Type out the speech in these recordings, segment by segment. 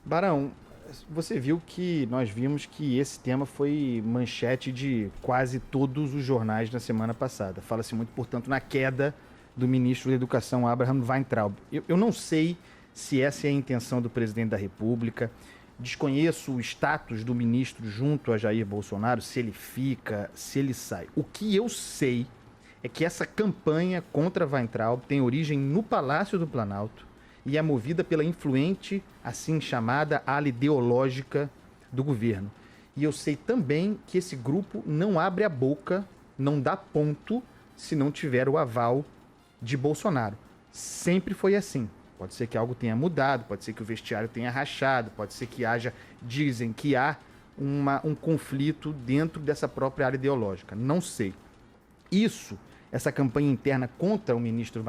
Barão, você viu que nós vimos que esse tema foi manchete de quase todos os jornais na semana passada. Fala-se muito, portanto, na queda do ministro da Educação, Abraham Weintraub. Eu não sei se essa é a intenção do presidente da República, desconheço o status do ministro junto a Jair Bolsonaro, se ele fica, se ele sai. O que eu sei é que essa campanha contra Weintraub tem origem no Palácio do Planalto e é movida pela influente, assim chamada, ala ideológica do governo. E eu sei também que esse grupo não abre a boca, não dá ponto, se não tiver o aval de Bolsonaro. Sempre foi assim. Pode ser que algo tenha mudado, pode ser que o vestiário tenha rachado, pode ser que haja, dizem que há um conflito dentro dessa própria área ideológica. Não sei. Essa campanha interna contra o ministro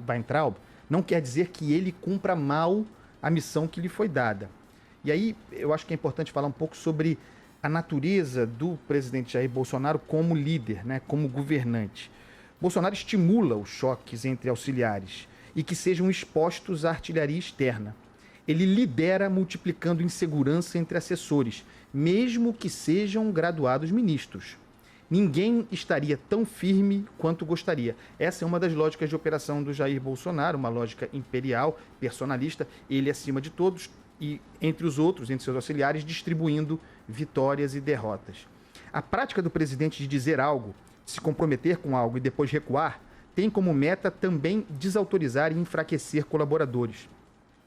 Weintraub, não quer dizer que ele cumpra mal a missão que lhe foi dada. E aí eu acho que é importante falar um pouco sobre a natureza do presidente Jair Bolsonaro como líder, né, como governante. Bolsonaro estimula os choques entre auxiliares e que sejam expostos à artilharia externa. Ele lidera multiplicando insegurança entre assessores, mesmo que sejam graduados ministros. Ninguém estaria tão firme quanto gostaria. Essa é uma das lógicas de operação do Jair Bolsonaro, uma lógica imperial, personalista, ele acima de todos e entre os outros, entre seus auxiliares, distribuindo vitórias e derrotas. A prática do presidente de dizer algo, se comprometer com algo e depois recuar, tem como meta também desautorizar e enfraquecer colaboradores.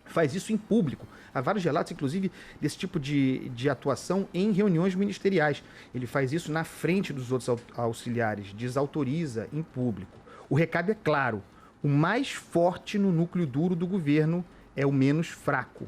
Faz isso em público. Há vários relatos, inclusive, desse tipo de atuação em reuniões ministeriais. Ele faz isso na frente dos outros auxiliares, desautoriza em público. O recado é claro: o mais forte no núcleo duro do governo é o menos fraco.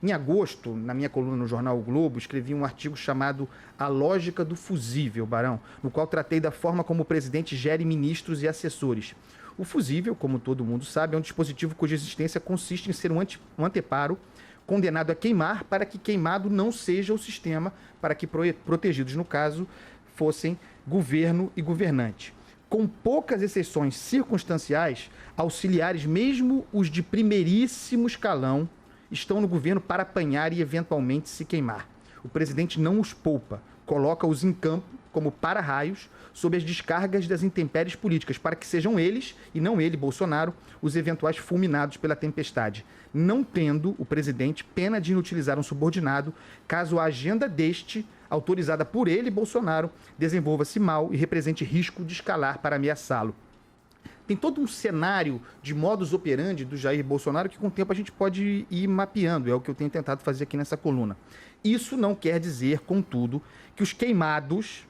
Em agosto, na minha coluna no jornal O Globo, escrevi um artigo chamado A Lógica do Fusível, Barão, no qual tratei da forma como o presidente gere ministros e assessores. O fusível, como todo mundo sabe, é um dispositivo cuja existência consiste em ser um anteparo condenado a queimar para que queimado não seja o sistema, para que protegidos, no caso, fossem governo e governante. Com poucas exceções circunstanciais, auxiliares, mesmo os de primeiríssimo escalão, estão no governo para apanhar e eventualmente se queimar. O presidente não os poupa, coloca-os em campo como para-raios sob as descargas das intempéries políticas, para que sejam eles, e não ele, Bolsonaro, os eventuais fulminados pela tempestade, não tendo o presidente pena de inutilizar um subordinado, caso a agenda deste, autorizada por ele, Bolsonaro, desenvolva-se mal e represente risco de escalar para ameaçá-lo. Tem todo um cenário de modus operandi do Jair Bolsonaro que com o tempo a gente pode ir mapeando, é o que eu tenho tentado fazer aqui nessa coluna. Isso não quer dizer, contudo, que os queimados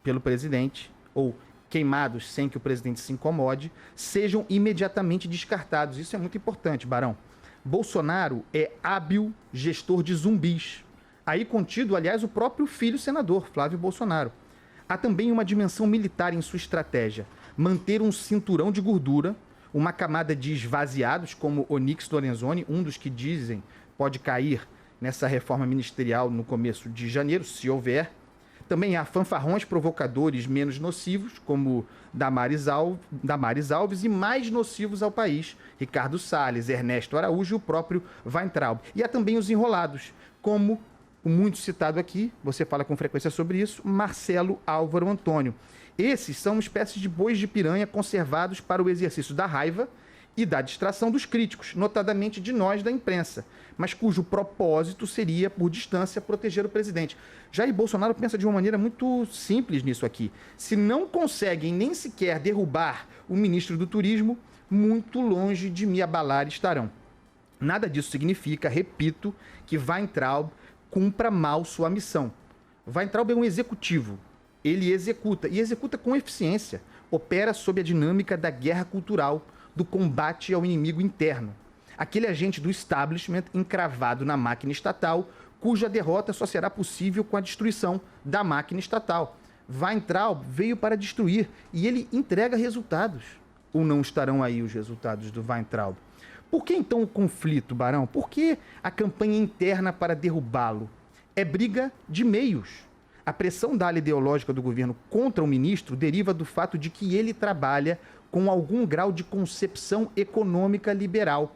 pelo presidente, ou queimados sem que o presidente se incomode, sejam imediatamente descartados. Isso é muito importante, Barão. Bolsonaro é hábil gestor de zumbis. Aí contido, aliás, o próprio filho senador, Flávio Bolsonaro. Há também uma dimensão militar em sua estratégia. Manter um cinturão de gordura, uma camada de esvaziados, como Onyx Lorenzoni, um dos que dizem pode cair nessa reforma ministerial no começo de janeiro, se houver. Também há fanfarrões provocadores menos nocivos, como Damares Alves, e mais nocivos ao país, Ricardo Salles, Ernesto Araújo e o próprio Weintraub. E há também os enrolados, como o muito citado aqui, você fala com frequência sobre isso, Marcelo Álvaro Antônio. Esses são espécies de bois de piranha conservados para o exercício da raiva e da distração dos críticos, notadamente de nós da imprensa, mas cujo propósito seria, por distância, proteger o presidente. Jair Bolsonaro pensa de uma maneira muito simples nisso aqui. Se não conseguem nem sequer derrubar o ministro do Turismo, muito longe de me abalar estarão. Nada disso significa, repito, que Weintraub cumpra mal sua missão. Weintraub é um executivo. Ele executa, e executa com eficiência. Opera sob a dinâmica da guerra cultural, do combate ao inimigo interno. Aquele agente do establishment encravado na máquina estatal, cuja derrota só será possível com a destruição da máquina estatal. Weintraub veio para destruir e ele entrega resultados. Ou não estarão aí os resultados do Weintraub? Por que então o conflito, Barão? Por que a campanha interna para derrubá-lo? É briga de meios. A pressão da ala ideológica do governo contra o ministro deriva do fato de que ele trabalha com algum grau de concepção econômica liberal.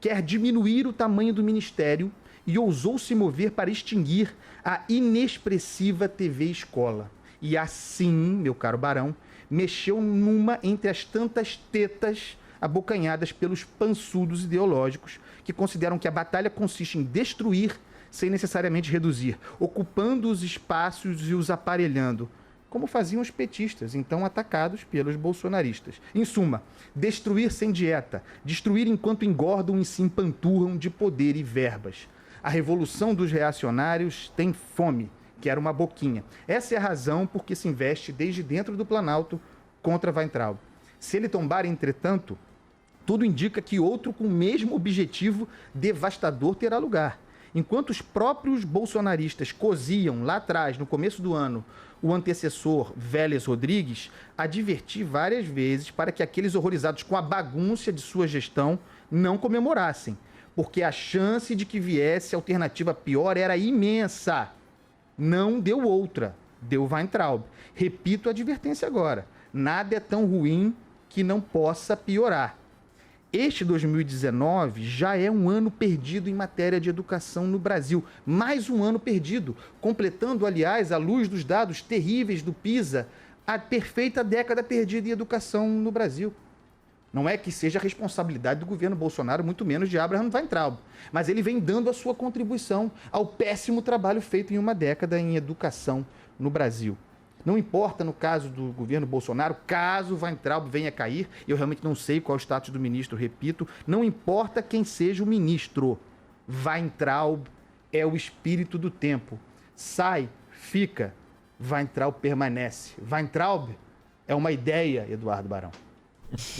Quer diminuir o tamanho do ministério e ousou se mover para extinguir a inexpressiva TV Escola. E assim, meu caro Barão, mexeu numa entre as tantas tetas abocanhadas pelos pançudos ideológicos que consideram que a batalha consiste em destruir sem necessariamente reduzir, ocupando os espaços e os aparelhando, como faziam os petistas, então atacados pelos bolsonaristas. Em suma, destruir sem dieta, destruir enquanto engordam e se empanturram de poder e verbas. A revolução dos reacionários tem fome, quer uma boquinha. Essa é a razão por que se investe desde dentro do Planalto contra Weintraub. Se ele tombar, entretanto, tudo indica que outro com o mesmo objetivo devastador terá lugar. Enquanto os próprios bolsonaristas coziam lá atrás, no começo do ano, o antecessor Vélez Rodrigues, adverti várias vezes para que aqueles horrorizados com a bagunça de sua gestão não comemorassem, porque a chance de que viesse alternativa pior era imensa. Não deu outra, deu Weintraub. Repito a advertência agora, nada é tão ruim que não possa piorar. Este 2019 já é um ano perdido em matéria de educação no Brasil. Mais um ano perdido, completando, aliás, à luz dos dados terríveis do PISA, a perfeita década perdida em educação no Brasil. Não é que seja responsabilidade do governo Bolsonaro, muito menos de Abraham Weintraub, mas ele vem dando a sua contribuição ao péssimo trabalho feito em uma década em educação no Brasil. Não importa no caso do governo Bolsonaro, caso Weintraub venha a cair, eu realmente não sei qual é o status do ministro, repito, não importa quem seja o ministro, Weintraub é o espírito do tempo. Sai, fica, Weintraub permanece. Weintraub é uma ideia, Eduardo Barão.